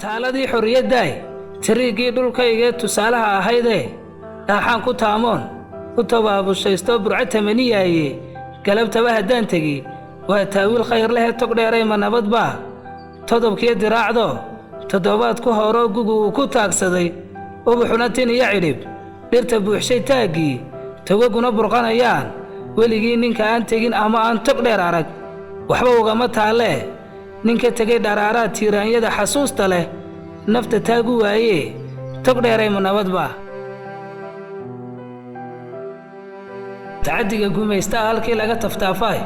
taaladii xorriyaddaay tiriiggii dhulkaygee tusaalaha ahaydee dhaaxaan ku taamoon ku tabaabushaysto burco tamaniyaaye galabtaba haddaan tegi waa taawiil khayr lehee tog dheeray ma nabad baa todobkiyo diraacdo toddobaad ku horoo gugu uu ku taagsaday ubuxuna tin iyo cidhib dhirta buuxshay taaggii togaguna burqanayaan weligii ninka aan tegin ama aan tog dheer arag waxba ugama taallee ninka tegay dharaaraad tiiraanyada xasuusta leh nafta taagu waayee tog dheeray ma nabad baa tacaddiga gumaysta halkii laga taftaafay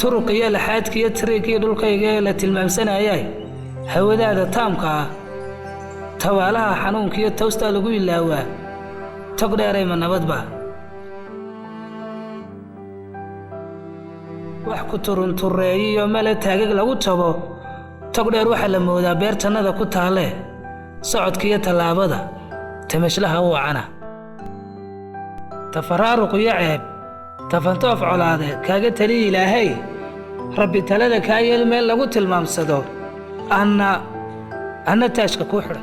turuq iyo laxaadka iyo tiriiggii dhulkayga ee la tilmaamsanayay hawadaada taamka ah tawaalaha xanuunkiiyo tawstaa lagu ilaawaa tog dheeray ma nabad baa wax ku turunturreeyiyo mele taagag lagu tago tog dheer waxaa la moodaa beer jannada ku taalle socodkiiyo tallaabada tamashlaha wacana tafaraaruq iyo ceeb tafantoof colaadeed kaaga taliyi ilaahay rabbi talada kaa yeel meel lagu tilmaamsado anna taashka kuu xidhan